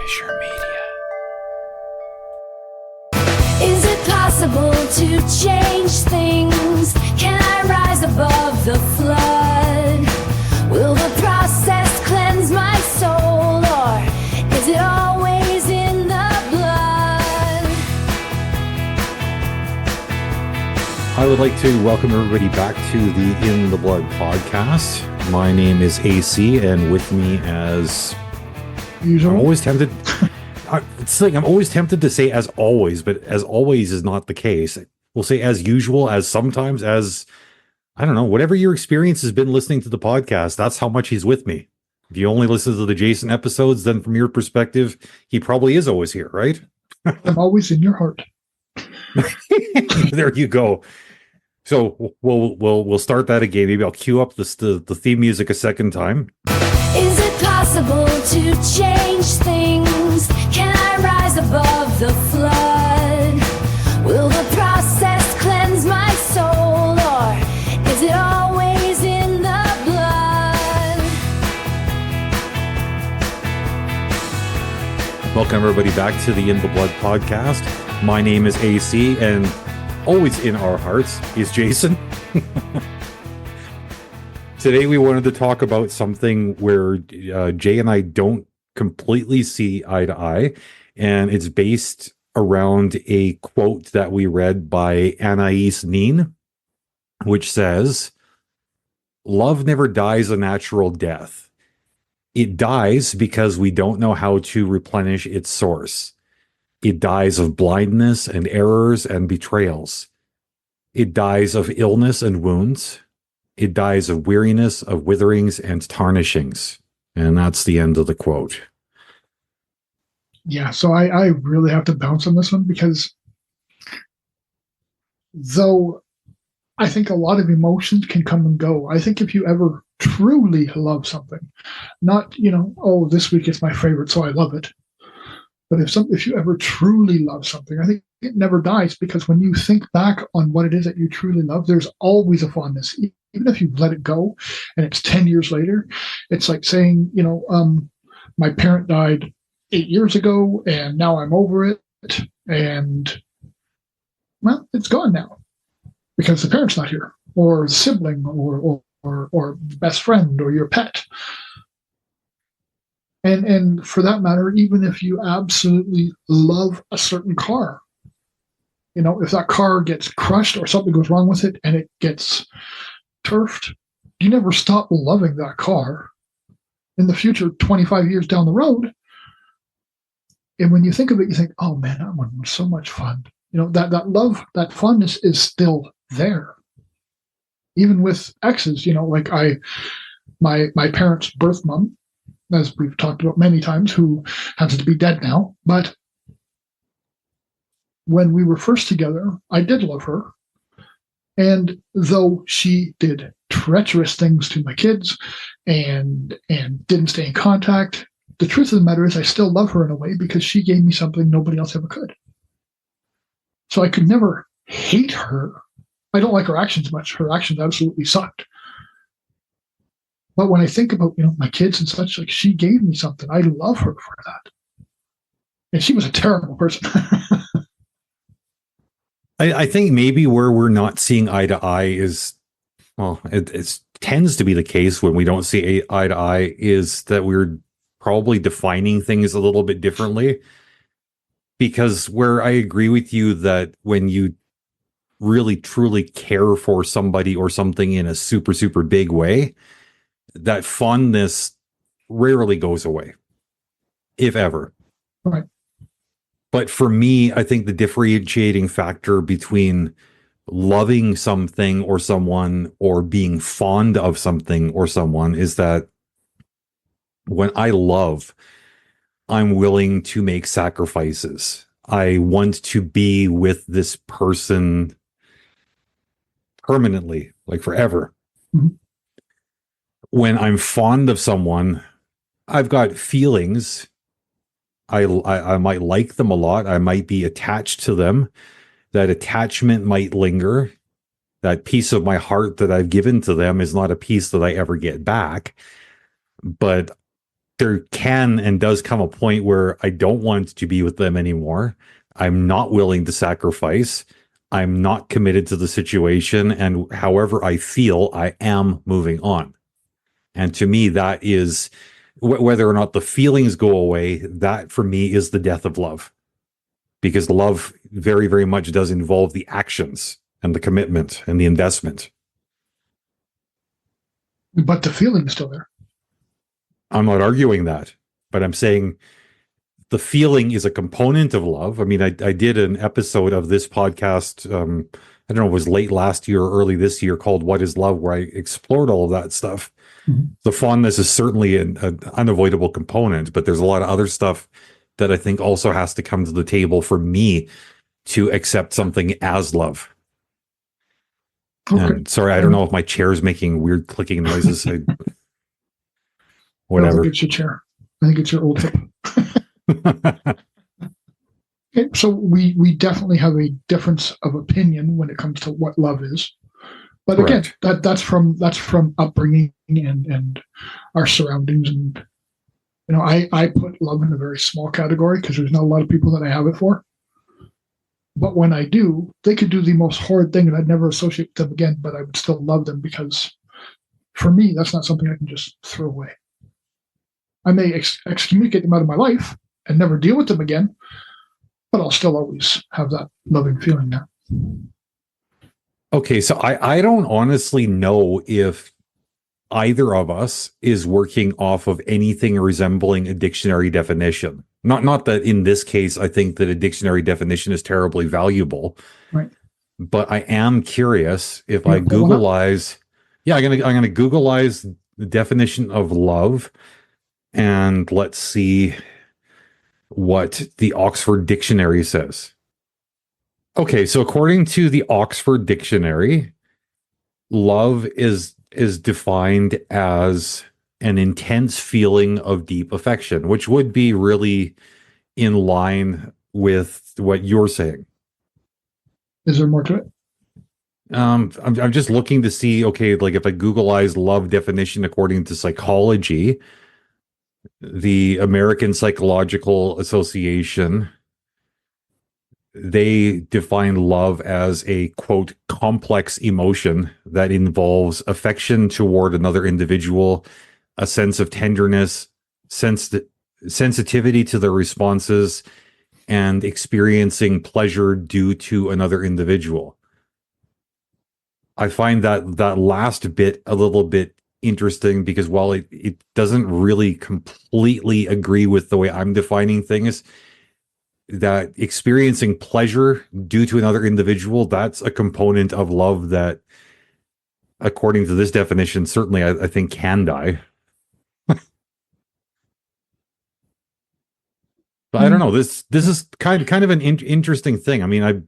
Bergen-Fischer Media. Is it possible to change things? Can I rise above the flood? Will the process cleanse my soul, or is it always in the blood? I would like to welcome everybody back to the In the Blood podcast. My name is AC, and with me, as usual, I'm always tempted. It's like I'm always tempted to say as always, but as always is not the case. We'll say as usual, as sometimes, as I don't know, whatever your experience has been listening to the podcast, that's how much he's with me. If you only listen to the Jason episodes, then from your perspective, he probably is always here, right? I'm always in your heart. There you go. So we'll start that again. Maybe I'll cue up the theme music a second time. Is it possible to change things? Can I rise above the flood? Will the process cleanse my soul, or is it always in the blood? Welcome everybody back to the In the Blood podcast. My name is AC, and always in our hearts is Jason. Today we wanted to talk about something where Jay and I don't completely see eye to eye, and it's based around a quote that we read by Anais Nin, which says, "Love never dies a natural death. It dies because we don't know how to replenish its source. It dies of blindness and errors and betrayals. It dies of illness and wounds. It dies of weariness, of witherings and tarnishings." And that's the end of the quote. Yeah, so I really have to bounce on this one, because though I think a lot of emotions can come and go, I think if you ever truly love something, not, oh, this week is my favorite, so I love it. But if you ever truly love something, I think it never dies, because when you think back on what it is that you truly love, there's always a fondness. Even if you've let it go and it's 10 years later, it's like saying, my parent died 8 years ago and now I'm over it. And, well, it's gone now because the parent's not here, or sibling, or best friend, or your pet. And for that matter, even if you absolutely love a certain car, if that car gets crushed or something goes wrong with it and it gets turfed, you never stop loving that car. In the future, 25 years down the road, and when you think of it, you think, oh man, that one was so much fun. That love, that fondness is still there. Even with exes, like my parents' birth mom, as we've talked about many times, who happens to be dead now. But when we were first together, I did love her. And though she did treacherous things to my kids and didn't stay in contact, the truth of the matter is I still love her in a way, because she gave me something nobody else ever could. So I could never hate her. I don't like her actions much. Her actions absolutely sucked. But when I think about, my kids and such, like, she gave me something. I love her for that. And she was a terrible person. I think maybe where we're not seeing eye to eye is, well, it tends to be the case when we don't see eye to eye, is that we're probably defining things a little bit differently. Because where I agree with you that when you really truly care for somebody or something in a super, super big way, that fondness rarely goes away, if ever. Right. But for me, I think the differentiating factor between loving something or someone, or being fond of something or someone, is that when I love, I'm willing to make sacrifices. I want to be with this person permanently, like forever. Mm-hmm. When I'm fond of someone, I've got feelings. I might like them a lot. I might be attached to them. That attachment might linger. That piece of my heart that I've given to them is not a piece that I ever get back. But there can and does come a point where I don't want to be with them anymore. I'm not willing to sacrifice. I'm not committed to the situation. And however I feel, I am moving on. And to me, that is whether or not the feelings go away, that for me is the death of love. Because love very, very much does involve the actions and the commitment and the investment. But the feeling is still there. I'm not arguing that, but I'm saying the feeling is a component of love. I mean, I did an episode of this podcast, I don't know, it was late last year or early this year, called What is Love, where I explored all of that stuff. Mm-hmm. The fondness is certainly an unavoidable component, but there's a lot of other stuff that I think also has to come to the table for me to accept something as love. Okay. And sorry, I don't know if my chair is making weird clicking noises. Whatever. I don't think it's your chair. I think it's your old hip. Okay, so we definitely have a difference of opinion when it comes to what love is. But Correct. Again, that's from upbringing and our surroundings. And I put love in a very small category because there's not a lot of people that I have it for. But when I do, they could do the most horrid thing and I'd never associate them again, but I would still love them because for me, that's not something I can just throw away. I may excommunicate them out of my life and never deal with them again, but I'll still always have that loving feeling there. Okay, so I don't honestly know if either of us is working off of anything resembling a dictionary definition. Not that in this case, I think that a dictionary definition is terribly valuable, right? But I am curious if I Googleize. Yeah, I'm gonna Googleize the definition of love, and let's see what the Oxford Dictionary says. Okay, so according to the Oxford Dictionary, love is defined as an intense feeling of deep affection, which would be really in line with what you're saying. Is there more to it? I'm just looking to see, okay, like if I Googleize love definition according to psychology, the American Psychological Association, they define love as a, quote, complex emotion that involves affection toward another individual, a sense of tenderness, sensitivity to their responses, and experiencing pleasure due to another individual. I find that last bit a little bit interesting because while it doesn't really completely agree with the way I'm defining things, that experiencing pleasure due to another individual, that's a component of love that, according to this definition, certainly I think can die. But I don't know. This is kind of an interesting thing. I mean,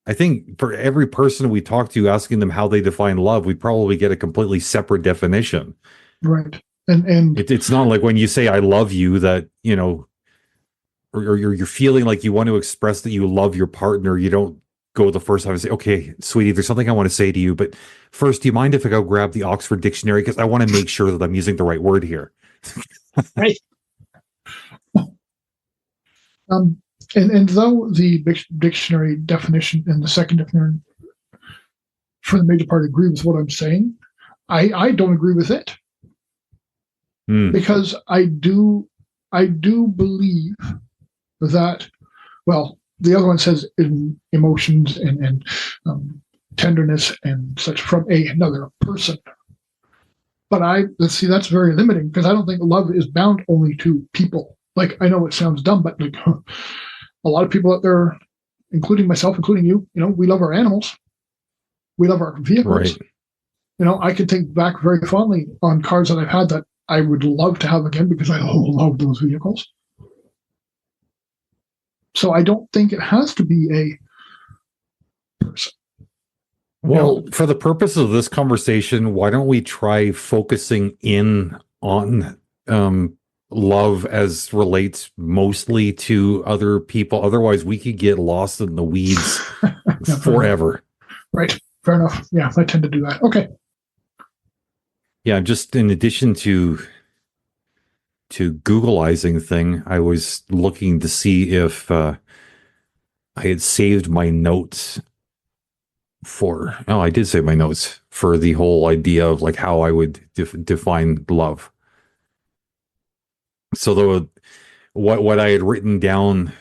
I think for every person we talk to, asking them how they define love, we probably get a completely separate definition. Right. And it's not like when you say I love you that, or you're feeling like you want to express that you love your partner. You don't go the first time and say, okay, sweetie, there's something I want to say to you. But first, do you mind if I go grab the Oxford Dictionary? Because I want to make sure that I'm using the right word here. Right. And though the dictionary definition and the second dictionary, for the major part, agree with what I'm saying, I don't agree with it. Because I do believe that, well, the other one says in emotions and tenderness and such from another person. But let's see, that's very limiting because I don't think love is bound only to people. Like, I know it sounds dumb, but like a lot of people out there, including myself, including you, we love our animals. We love our vehicles. Right. I can think back very fondly on cars that I've had that I would love to have again because I love those vehicles. So I don't think it has to be a person. Well, for the purpose of this conversation, why don't we try focusing in on love as relates mostly to other people? Otherwise, we could get lost in the weeds forever. Right. Fair enough. Yeah, I tend to do that. Okay. Yeah, just in addition to Googleizing thing, I was looking to see if I had saved my notes for. Oh, I did save my notes for the whole idea of like how I would define love. So what I had written down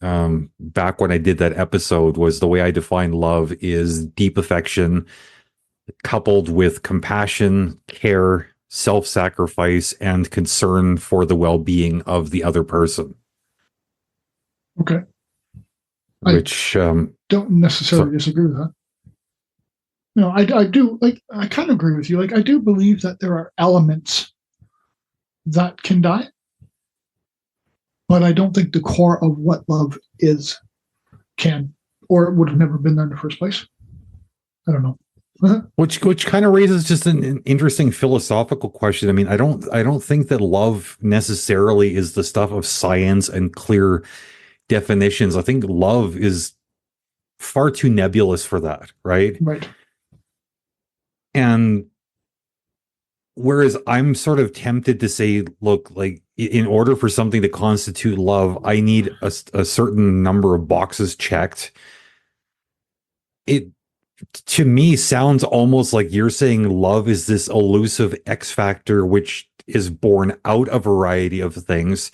back when I did that episode was the way I define love is deep affection coupled with compassion, care, self-sacrifice, and concern for the well-being of the other person. Okay. Which don't necessarily disagree with that. No, I do, like, I kind of agree with you. Like, I do believe that there are elements that can die, but I don't think the core of what love is can, or it would have never been there in the first place. I don't know. Which kind of raises just an interesting philosophical question. I mean, I don't think that love necessarily is the stuff of science and clear definitions. I think love is far too nebulous for that, right? Right. And whereas I'm sort of tempted to say, look, like in order for something to constitute love, I need a certain number of boxes checked. It, to me, sounds almost like you're saying love is this elusive X factor, which is born out of a variety of things,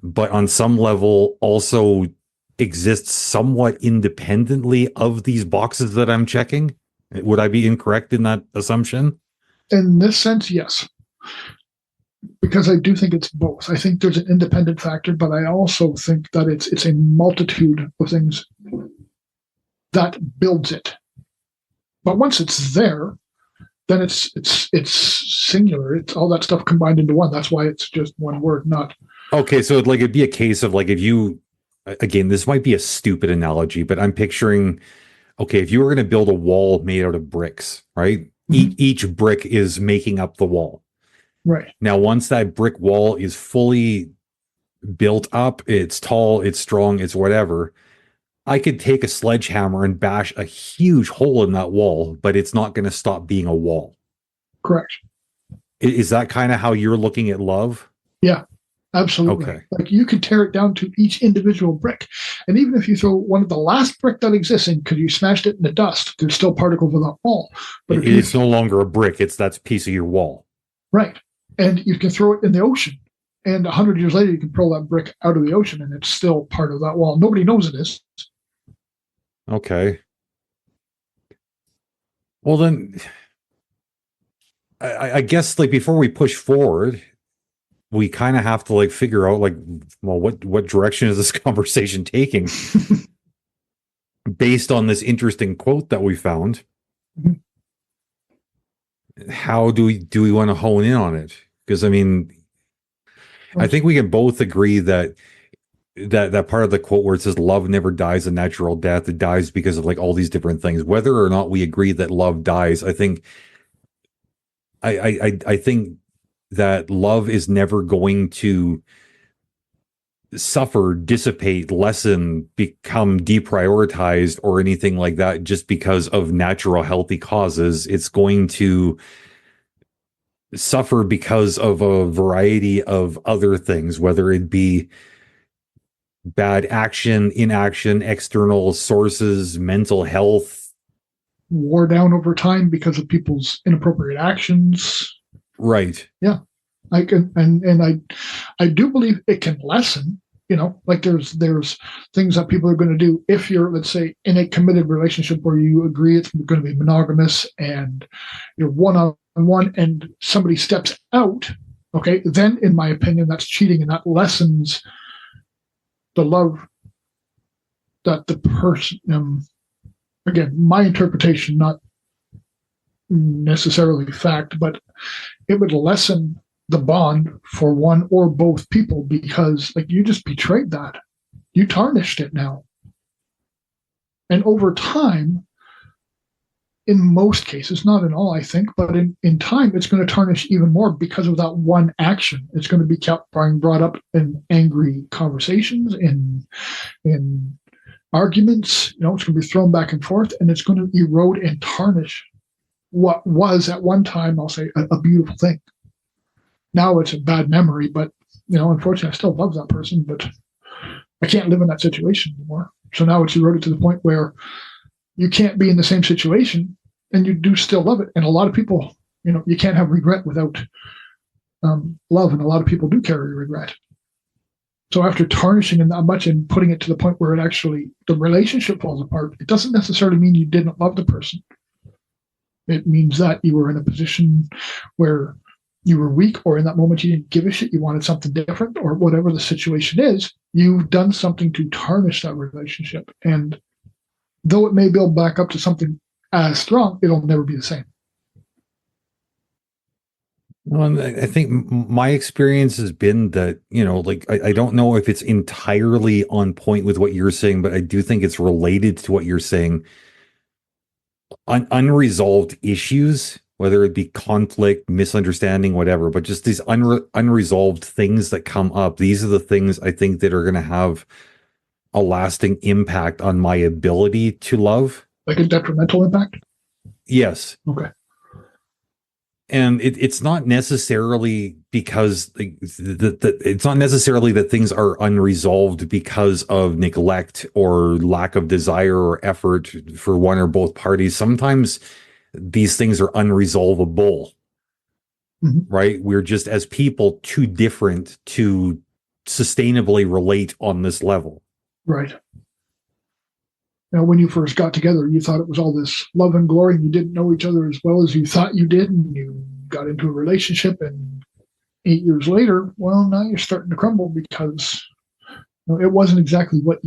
but on some level also exists somewhat independently of these boxes that I'm checking. Would I be incorrect in that assumption? In this sense, yes. Because I do think it's both. I think there's an independent factor, but I also think that it's a multitude of things that builds it. But once it's there, then it's singular. It's all that stuff combined into one. That's why it's just one word, not. Okay, so like it'd be a case of like if you, again, this might be a stupid analogy, but I'm picturing, okay, if you were going to build a wall made out of bricks, right? Mm-hmm. Each brick is making up the wall. Right. Now, once that brick wall is fully built up, it's tall, it's strong, it's whatever, I could take a sledgehammer and bash a huge hole in that wall, but it's not going to stop being a wall. Correct. Is that kind of how you're looking at love? Yeah, absolutely. Okay. Like you could tear it down to each individual brick. And even if you throw one of the last brick that exists in, because you smashed it in the dust, there's still particles of that wall. But it's no longer a brick, that's a piece of your wall. Right. And you can throw it in the ocean. And 100 years later, you can pull that brick out of the ocean and it's still part of that wall. Nobody knows it is. Okay. Well, then, I guess like before we push forward, we kind of have to like figure out like, well, what direction is this conversation taking based on this interesting quote that we found? Mm-hmm. How do we want to hone in on it? Because I mean, I think we can both agree that part of the quote where it says love never dies a natural death, it dies because of like all these different things. Whether or not we agree that love dies, I think I think that love is never going to suffer, dissipate, lessen, become deprioritized or anything like that just because of natural healthy causes. It's going to suffer because of a variety of other things, whether it be bad action, inaction, external sources, mental health. Wore down over time because of people's inappropriate actions. Right. Yeah. I can, and I do believe it can lessen, like there's things that people are going to do if you're, let's say, in a committed relationship where you agree it's going to be monogamous and you're one-on-one and somebody steps out. Okay. Then in my opinion, that's cheating and that lessens the love that the person, again, my interpretation, not necessarily fact, but it would lessen the bond for one or both people because like you just betrayed that. You tarnished it now. And over time, in most cases, not in all, I think, but in time, it's going to tarnish even more because of that one action. It's going to be kept being brought up in angry conversations, in arguments. It's going to be thrown back and forth, and it's going to erode and tarnish what was at one time, I'll say, a beautiful thing. Now it's a bad memory, but unfortunately, I still love that person, but I can't live in that situation anymore. So now it's eroded to the point where you can't be in the same situation and you do still love it. And a lot of people, you can't have regret without love. And a lot of people do carry regret. So after tarnishing it that much and putting it to the point where the relationship falls apart, it doesn't necessarily mean you didn't love the person. It means that you were in a position where you were weak, or in that moment you didn't give a shit, you wanted something different, or whatever the situation is, you've done something to tarnish that relationship. And though it may build back up to something as strong, it'll never be the same. Well, I think my experience has been that, I don't know if it's entirely on point with what you're saying, but I do think it's related to what you're saying. Unresolved issues, whether it be conflict, misunderstanding, whatever, but just these unresolved things that come up. These are the things I think that are going to have a lasting impact on my ability to love. Like a detrimental impact? Yes. Okay. And it's not necessarily because it's not necessarily that things are unresolved because of neglect or lack of desire or effort for one or both parties. Sometimes these things are unresolvable, right? We're just, as people, too different to sustainably relate on this level. Right. Now, when you first got together, you thought it was all this love and glory, and you didn't know each other as well as you thought you did, and you got into a relationship, and 8 years later, well, now you're starting to crumble because it wasn't exactly what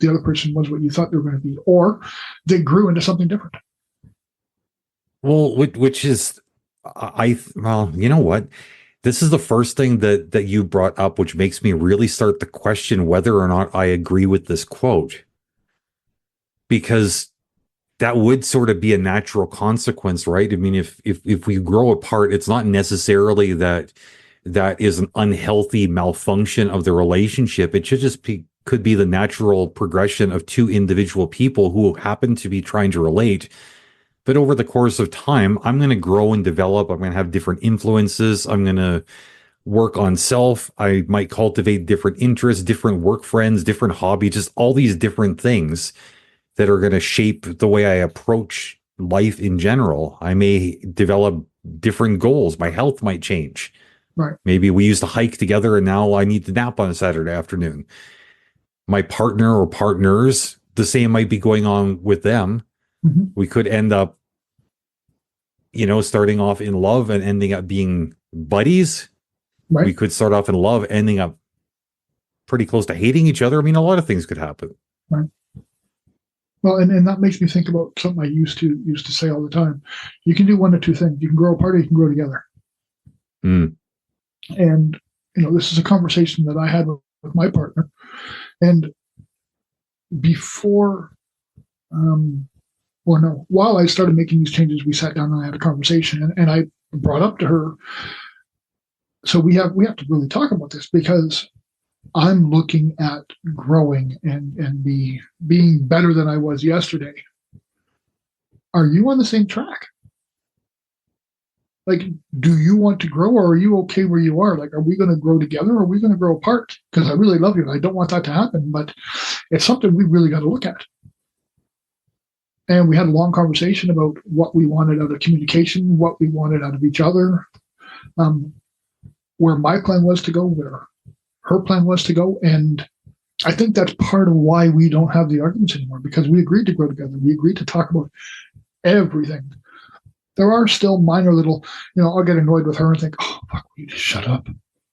the other person was what you thought they were going to be, or they grew into something different. Well, which is, you know what? This is the first thing that you brought up, which makes me really start to question whether or not I agree with this quote. Because that would sort of be a natural consequence, right? I mean, if we grow apart, it's not necessarily that is an unhealthy malfunction of the relationship. It should just could be the natural progression of two individual people who happen to be trying to relate. But over the course of time, I'm going to grow and develop. I'm going to have different influences. I'm going to work on self. I might cultivate different interests, different work friends, different hobbies, just all these different things that are going to shape the way I approach life in general. I may develop different goals. My health might change. Right. Maybe we used to hike together and now I need to nap on a Saturday afternoon. My partner or partners, the same might be going on with them. We could end up, starting off in love and ending up being buddies. Right. We could start off in love, ending up pretty close to hating each other. I mean, a lot of things could happen. Right. Well, and that makes me think about something I used to say all the time. You can do one of two things. You can grow apart or you can grow together. And, this is a conversation that I had with my partner. And before, while I started making these changes, we sat down and I had a conversation, and I brought up to her, so we have to really talk about this, because I'm looking at growing and being better than I was yesterday. Are you on the same track? Like, do you want to grow, or are you okay where you are? Like, are we going to grow together, or are we going to grow apart? Because I really love you and I don't want that to happen, but it's something we really got to look at. And we had a long conversation about what we wanted out of communication, what we wanted out of each other, where my plan was to go, where her plan was to go. And I think that's part of why we don't have the arguments anymore, because we agreed to grow together. We agreed to talk about everything. There are still minor little, I'll get annoyed with her and think, oh, fuck, will you just shut up?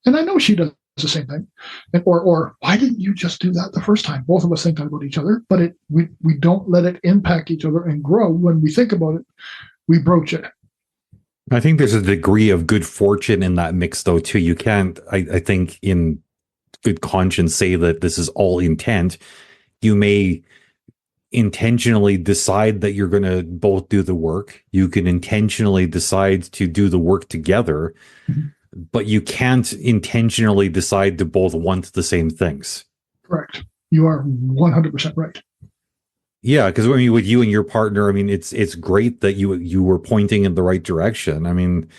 And I know she does the same thing. And, or why didn't you just do that the first time? Both of us think that about each other, but we don't let it impact each other and grow. When we think about it, we broach it. I think there's a degree of good fortune in that mix, though, too. You can't, I think, in good conscience, say that this is all intent. You may intentionally decide that you're going to both do the work. You can intentionally decide to do the work together, but you can't intentionally decide to both want the same things. Correct. You are 100% right. Yeah, because with you and your partner, it's great that you were pointing in the right direction.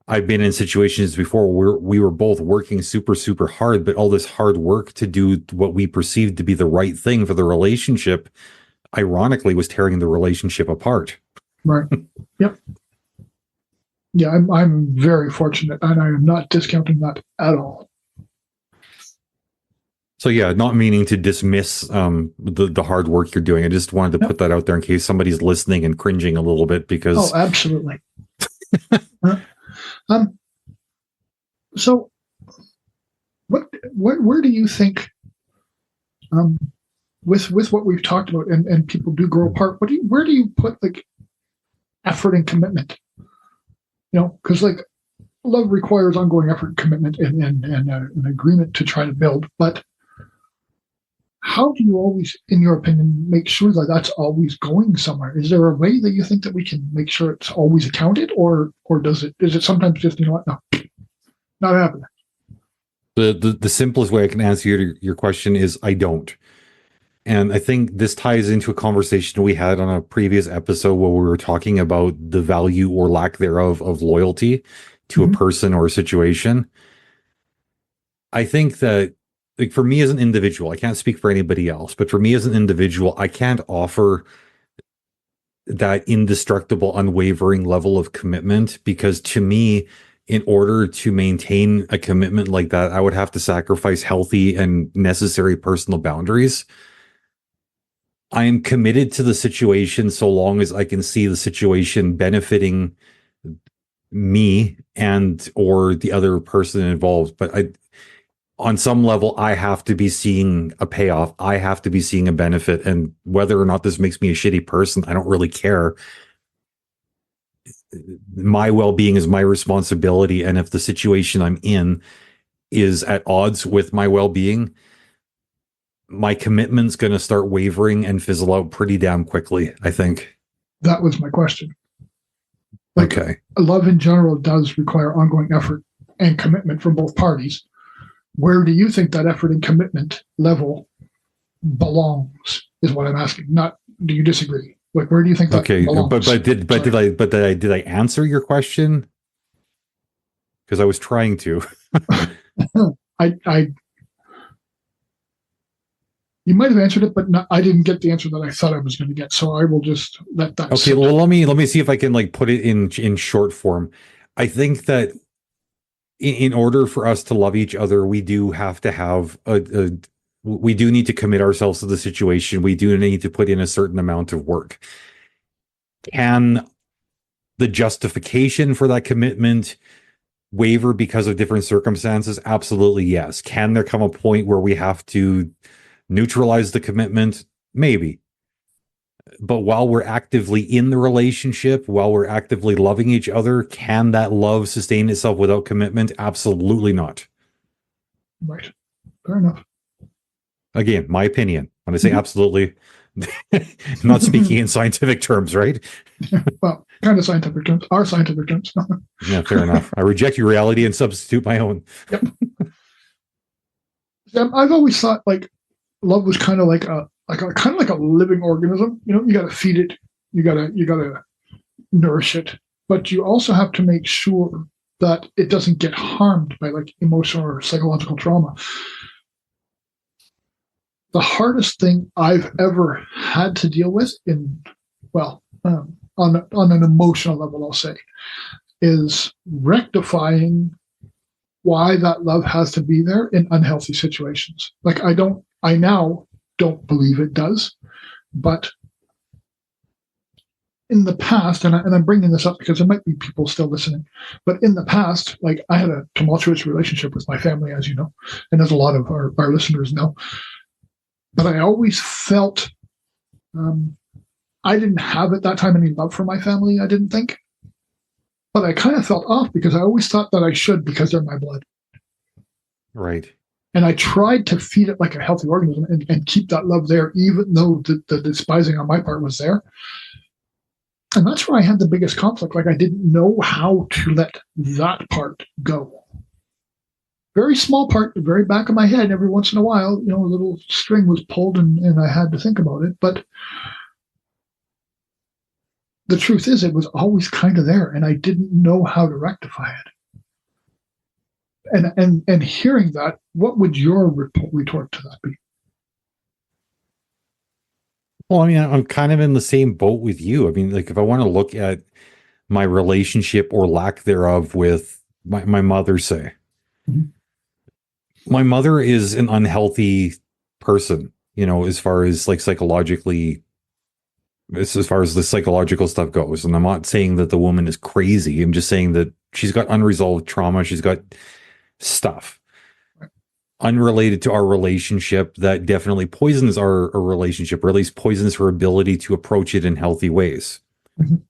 I've been in situations before where we were both working super, super hard, but all this hard work to do what we perceived to be the right thing for the relationship, ironically, was tearing the relationship apart. Right. Yep. Yeah, I'm very fortunate, and I am not discounting that at all. So yeah, not meaning to dismiss the hard work you're doing. I just wanted to put that out there in case somebody's listening and cringing a little bit because absolutely. So where do you think, with what we've talked about, and people do grow apart, where do you put like effort and commitment? Because like love requires ongoing effort and commitment and an agreement to try to build, but how do you always, in your opinion, make sure that that's always going somewhere? Is there a way that you think that we can make sure it's always accounted, or is it sometimes just, what, no, not happening? The simplest way I can answer your question is I don't. And I think this ties into a conversation we had on a previous episode where we were talking about the value or lack thereof of loyalty to a person or a situation. I think that, like, for me as an individual, I can't speak for anybody else, but for me as an individual, I can't offer that indestructible, unwavering level of commitment, because to me, in order to maintain a commitment like that, I would have to sacrifice healthy and necessary personal boundaries. I am committed to the situation so long as I can see the situation benefiting me and or the other person involved. But on some level, I have to be seeing a payoff. I have to be seeing a benefit. And whether or not this makes me a shitty person, I don't really care. My well-being is my responsibility. And if the situation I'm in is at odds with my well-being, my commitment's going to start wavering and fizzle out pretty damn quickly, I think. That was my question. Like, okay. Love in general does require ongoing effort and commitment from both parties. Where do you think that effort and commitment level belongs, is what I'm asking. Not, do you disagree? Like, where do you think that belongs? Did I answer your question? Because I was trying to. You might have answered it, but I didn't get the answer that I thought I was going to get. So I will just let that. Okay, well, let me see if I can like put it in short form. I think that in order for us to love each other, we do have to have we do need to commit ourselves to the situation. We do need to put in a certain amount of work. Can the justification for that commitment waver because of different circumstances? Absolutely, yes. Can there come a point where we have to neutralize the commitment? Maybe. But while we're actively in the relationship, while we're actively loving each other, can that love sustain itself without commitment? Absolutely not. Right. Fair enough. Again, my opinion. When I say absolutely, not speaking in scientific terms, right? Well, kind of scientific terms. Our scientific terms. Yeah, fair enough. I reject your reality and substitute my own. Yep. I've always thought like love was kind of like a living organism. You got to feed it, you got to nourish it, but you also have to make sure that it doesn't get harmed by like emotional or psychological trauma. The hardest thing I've ever had to deal with on an emotional level, I'll say, is rectifying why that love has to be there in unhealthy situations. Like I now don't believe it does, but in the past, and I'm bringing this up because there might be people still listening, but in the past, like I had a tumultuous relationship with my family, as you know, and as a lot of our listeners know. But I always felt I didn't have at that time any love for my family, I didn't think. But I kind of felt off because I always thought that I should because they're my blood. Right. And I tried to feed it like a healthy organism and keep that love there, even though the despising on my part was there. And that's where I had the biggest conflict. Like I didn't know how to let that part go. Very small part, the very back of my head, every once in a while, a little string was pulled and I had to think about it. But the truth is, it was always kind of there and I didn't know how to rectify it. And hearing that, what would your retort to that be? Well, I mean, I'm kind of in the same boat with you. I mean, like if I want to look at my relationship or lack thereof with my mother, say, Mhm. my mother is an unhealthy person, as far as like psychologically, as far as the psychological stuff goes. And I'm not saying that the woman is crazy. I'm just saying that she's got unresolved trauma. She's got stuff unrelated to our relationship that definitely poisons our relationship, or at least poisons her ability to approach it in healthy ways. Mhm.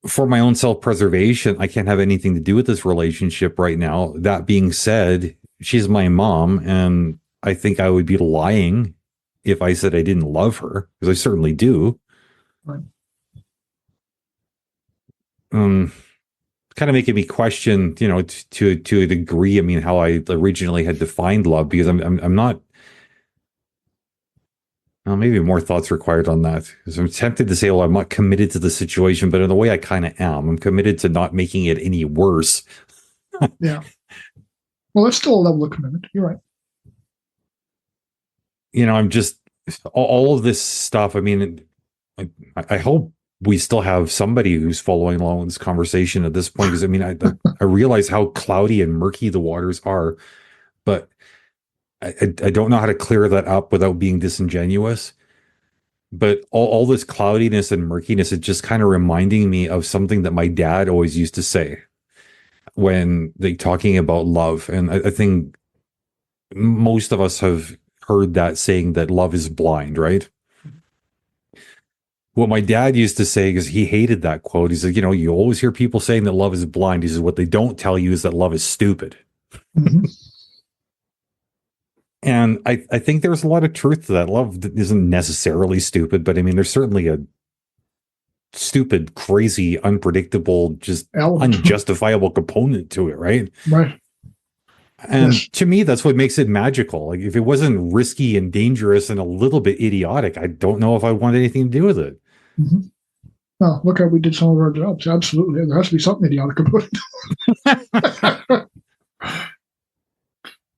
For my own self-preservation, I can't have anything to do with this relationship right now. That being said, she's my mom, and I think I would be lying if I said I didn't love her, because I certainly do. Right. Kind of making me question, to a degree. I mean, how I originally had defined love, because I'm not. Well, maybe more thoughts required on that, because I'm tempted to say, well, I'm not committed to the situation, but in a way, I kind of am. I'm committed to not making it any worse. Yeah. Well, that's still a level of commitment. You're right. I'm just all of this stuff. I mean, I hope we still have somebody who's following along with this conversation at this point, because I mean, I realize how cloudy and murky the waters are, but I don't know how to clear that up without being disingenuous. But all this cloudiness and murkiness is just kind of reminding me of something that my dad always used to say when they talking about love. And I think most of us have heard that saying, that love is blind, right? What my dad used to say, because he hated that quote, he said, you always hear people saying that love is blind. He says, what they don't tell you is that love is stupid. Mhm. And I think there's a lot of truth to that. Love isn't necessarily stupid, but I mean, there's certainly a stupid, crazy, unpredictable, just unjustifiable component to it, right? Right. And Yes. to me, that's what makes it magical. Like if it wasn't risky and dangerous and a little bit idiotic, I don't know if I want anything to do with it. Mm-hmm. Well, look how we did some of our jobs. Absolutely. There has to be something idiotic about it.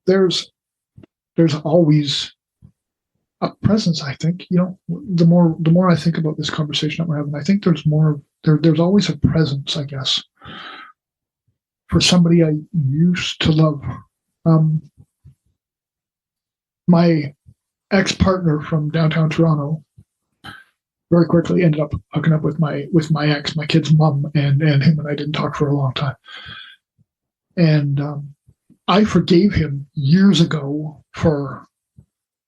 There's always a presence, I think. The more I think about this conversation that we're having, I think there's always a presence, I guess, for somebody I used to love. My ex-partner from downtown Toronto very quickly ended up hooking up with my ex, my kid's mom, and him and I didn't talk for a long time. And I forgave him years ago for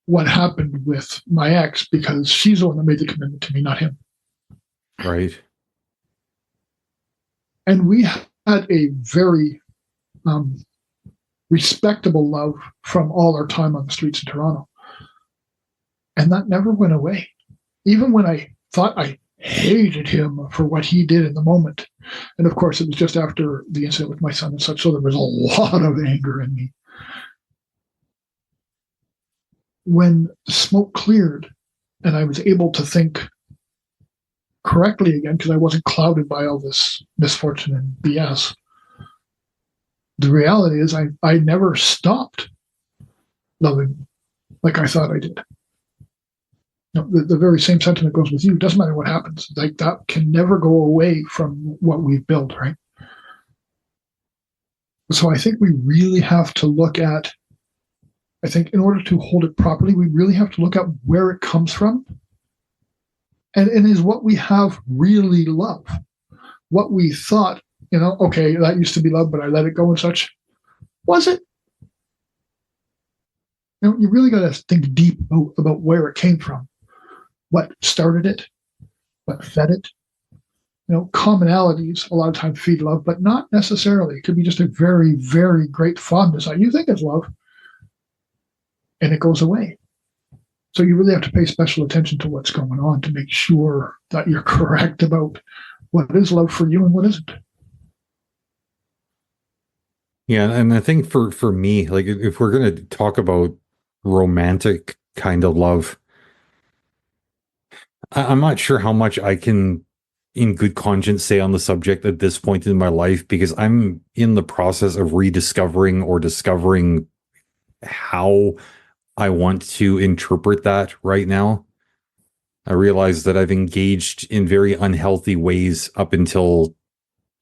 what happened with my ex, because she's the one that made the commitment to me, not him. Right. And we had a very respectable love from all our time on the streets in Toronto. And that never went away. Even when I thought I hated him for what he did in the moment. And of course, it was just after the incident with my son and such, so there was a lot of anger in me. When the smoke cleared and I was able to think correctly again, because I wasn't clouded by all this misfortune and BS, the reality is I never stopped loving like I thought I did. The very same sentiment goes with you. It doesn't matter what happens. Like that can never go away from what we've built, right? So I think we really have to look at, I think in order to hold it properly, we really have to look at where it comes from. And is what we have really love? What we thought, okay, that used to be love, but I let it go and such. Was it? You really got to think deep about where it came from. What started it? What fed it? Commonalities a lot of times feed love, but not necessarily. It could be just a very, very great fondness. You think it's love, and it goes away. So you really have to pay special attention to what's going on to make sure that you're correct about what is love for you and what isn't. Yeah, and I think for me, like if we're going to talk about romantic kind of love, I'm not sure how much I can in good conscience say on the subject at this point in my life, because I'm in the process of rediscovering or discovering how I want to interpret that right now. I realize that I've engaged in very unhealthy ways up until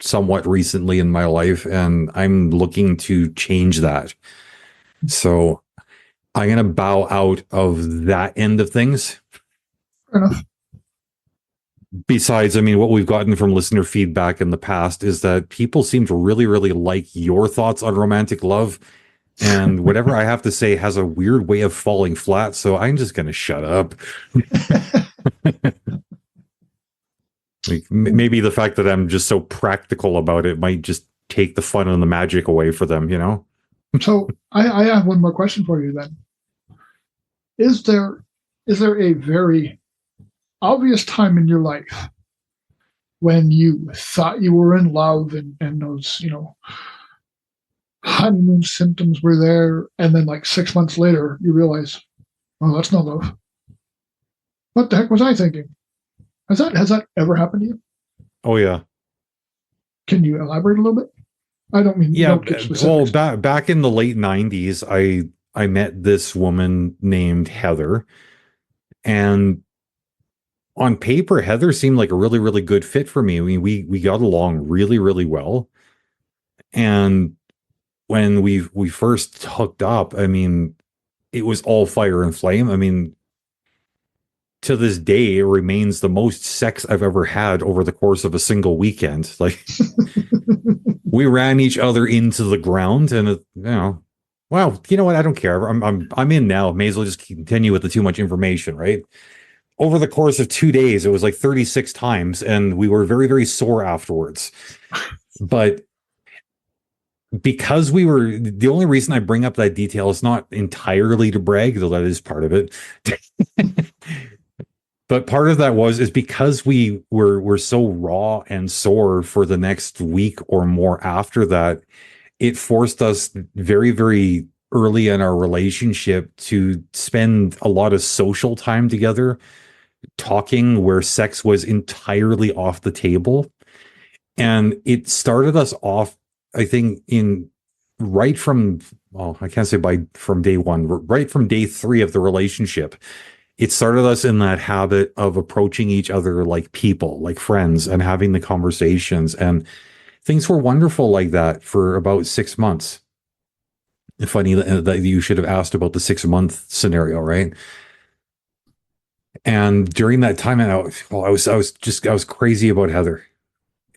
somewhat recently in my life, and I'm looking to change that. So I'm going to bow out of that end of things. Fair enough. Besides, I mean, what we've gotten from listener feedback in the past is that people seem to really, really like your thoughts on romantic love. And whatever I have to say has a weird way of falling flat. So I'm just going to shut up. Like, maybe the fact that I'm just so practical about it might just take the fun and the magic away for them, you know? So I have one more question for you then. Is there a very obvious time in your life when you thought you were in love and those, honeymoon symptoms were there, and then like 6 months later you realize, oh, that's not love. What the heck was I thinking? Has that ever happened to you? Oh, yeah. Can you elaborate a little bit? I don't mean well, back in the late 90s, I met this woman named Heather, and on paper, Heather seemed like a really, really good fit for me. I mean, we got along really, really well. And when we first hooked up, I mean, it was all fire and flame. I mean, to this day, it remains the most sex I've ever had over the course of a single weekend. Like, we ran each other into the ground, and well, you know what? I don't care. I'm in now. May as well just continue with the too much information, right? Over the course of 2 days, it was like 36 times, and we were very, very sore afterwards. But because we were, the only reason I bring up that detail is not entirely to brag, though that is part of it. But part of that is because we were so raw and sore for the next week or more after that, it forced us very, very early in our relationship to spend a lot of social time together, talking, where sex was entirely off the table. And it started us off, I think, right from, well, I can't say from day one, right from day 3 of the relationship. It started us in that habit of approaching each other like people, like friends, and having the conversations. And things were wonderful like that for about 6 months. Funny that you should have asked about the 6-month scenario, right? And during that time, I was crazy about Heather.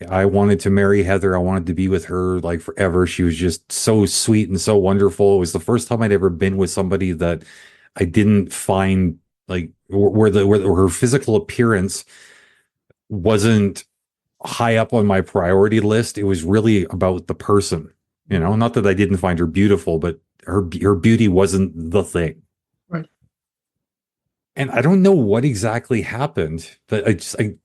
I wanted to marry Heather. I wanted to be with her like forever. She was just so sweet and so wonderful. It was the first time I'd ever been with somebody that I didn't find like where her physical appearance wasn't high up on my priority list. It was really about the person, not that I didn't find her beautiful, but her beauty wasn't the thing. Right. And I don't know what exactly happened, but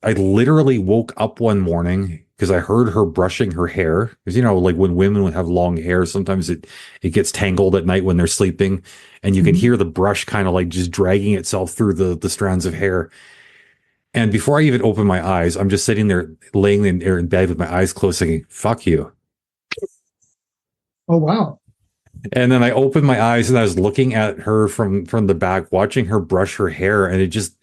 I literally woke up one morning because I heard her brushing her hair. Because, like when women would have long hair, sometimes it gets tangled at night when they're sleeping, and you can hear the brush kind of like just dragging itself through the strands of hair. And before I even open my eyes, I'm just sitting there, laying there in bed with my eyes closed, thinking, "Fuck you." Oh, wow. And then I opened my eyes and I was looking at her from the back, watching her brush her hair. And it just,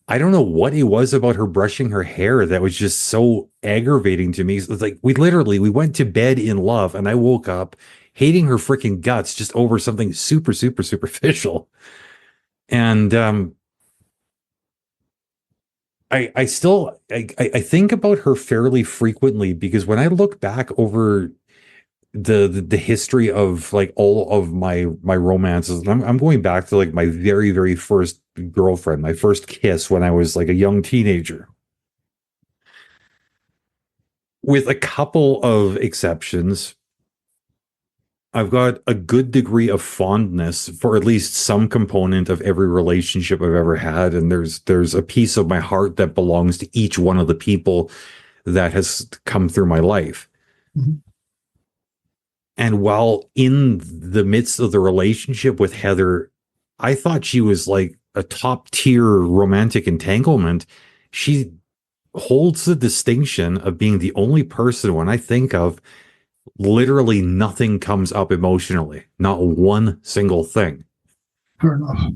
I don't know what it was about her brushing her hair that was just so aggravating to me. It's like, we went to bed in love, and I woke up hating her freaking guts just over something super, super superficial. And I still think about her fairly frequently, because when I look back over the history of like all of my romances, and I'm going back to like my very, very first girlfriend, my first kiss when I was like a young teenager, with a couple of exceptions. I've got a good degree of fondness for at least some component of every relationship I've ever had, and there's a piece of my heart that belongs to each one of the people that has come through my life. Mm-hmm. And while in the midst of the relationship with Heather, I thought she was like a top tier romantic entanglement. She holds the distinction of being the only person when I think of literally nothing comes up emotionally, not one single thing. Fair enough.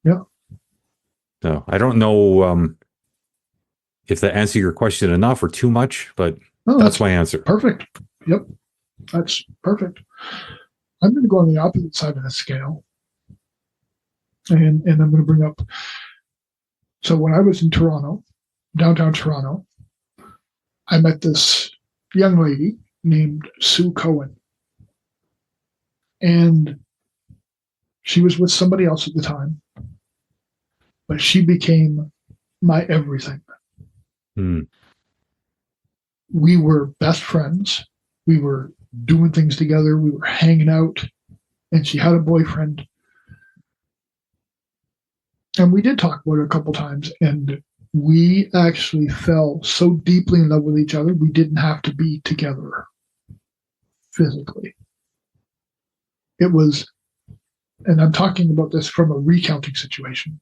Yeah. So I don't know if that answered your question enough or too much, but No, that's my answer. Perfect. Yep. That's perfect. I'm going to go on the opposite side of the scale. And I'm going to bring up, so when I was in Toronto, downtown Toronto, I met this young lady named Sue Cohen. And she was with somebody else at the time, but she became my everything. We were best friends. We were doing things together. We were hanging out, and she had a boyfriend. And we did talk about it a couple times, and we actually fell so deeply in love with each other, we didn't have to be together physically. It was, and I'm talking about this from a recounting situation,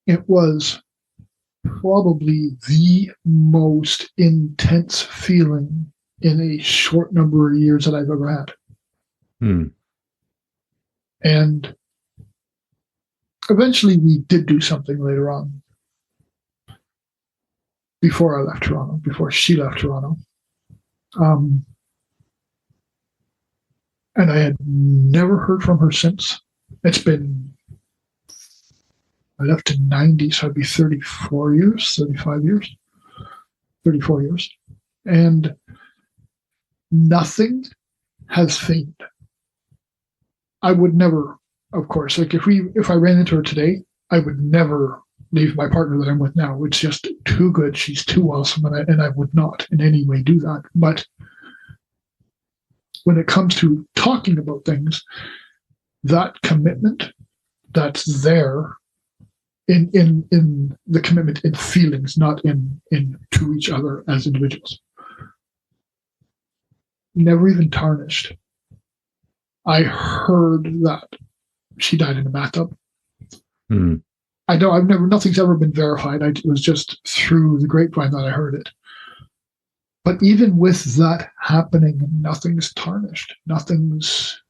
it was probably the most intense feeling in a short number of years that I've ever had. And eventually we did do something later on before I left Toronto, before she left Toronto. And I had never heard from her since. It's been, I left in 90, so I'd be 34 years, 35 years, 34 years. And nothing has faded. I would never, of course, like if I ran into her today, I would never leave my partner that I'm with now. It's just too good. She's too awesome, and I would not in any way do that. But when it comes to talking about things, that commitment that's there in the commitment in feelings, not in to each other as individuals, never even tarnished. I heard that she died in a bathtub. Nothing's ever been verified. It was just through the grapevine that I heard it. But even with that happening, nothing's tarnished. Nothing's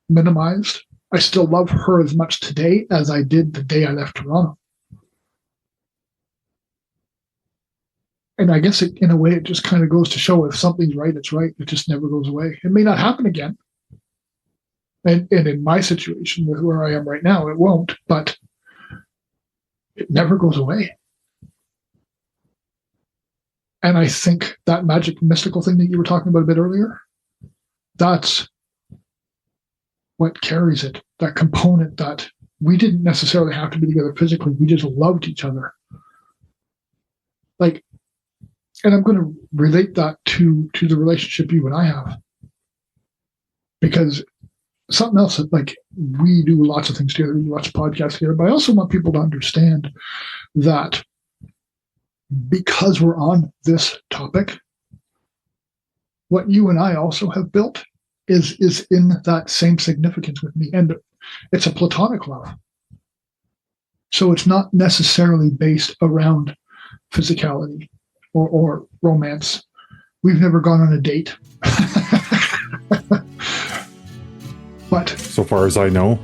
minimized. I still love her as much today as I did the day I left Toronto. And I guess in a way, it just kind of goes to show if something's right, it's right. It just never goes away. It may not happen again. And in my situation with where I am right now, it won't, but it never goes away. And I think that magic, mystical thing that you were talking about a bit earlier, that's what carries it. That component that we didn't necessarily have to be together physically. We just loved each other. Like, and I'm going to relate that to the relationship you and I have. Because something else that, like, we do lots of things together, we do lots of podcasts together, but I also want people to understand that because we're on this topic, what you and I also have built is in that same significance with me. And it's a platonic love. So it's not necessarily based around physicality or romance. We've never gone on a date. But so far as I know,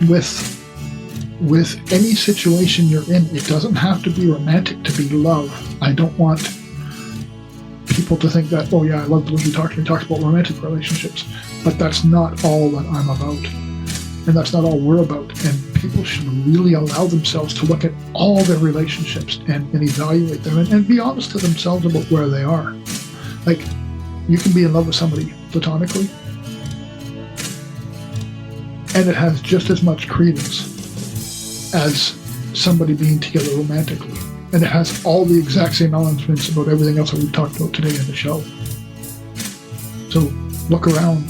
with any situation you're in, it doesn't have to be romantic to be love. I don't want people to think that, oh yeah, I love the way he talks about romantic relationships, but that's not all that I'm about, and that's not all we're about. And people should really allow themselves to look at all their relationships and evaluate them and be honest to themselves about where they are. Like, you can be in love with somebody platonically, and it has just as much credence as somebody being together romantically. And it has all the exact same elements about everything else that we've talked about today in the show. So look around,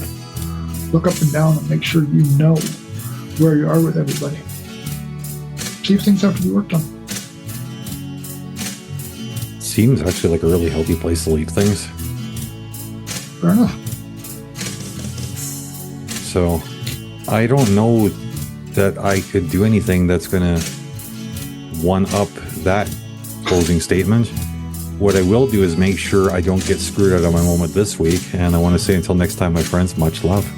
look up and down, and make sure you know where you are with everybody. See if things have to be worked on. Seems actually like a really healthy place to leave things. Fair enough. So I don't know that I could do anything that's going to one up that closing statement. What I will do is make sure I don't get screwed out of my moment this week. And I want to say until next time, my friends, much love.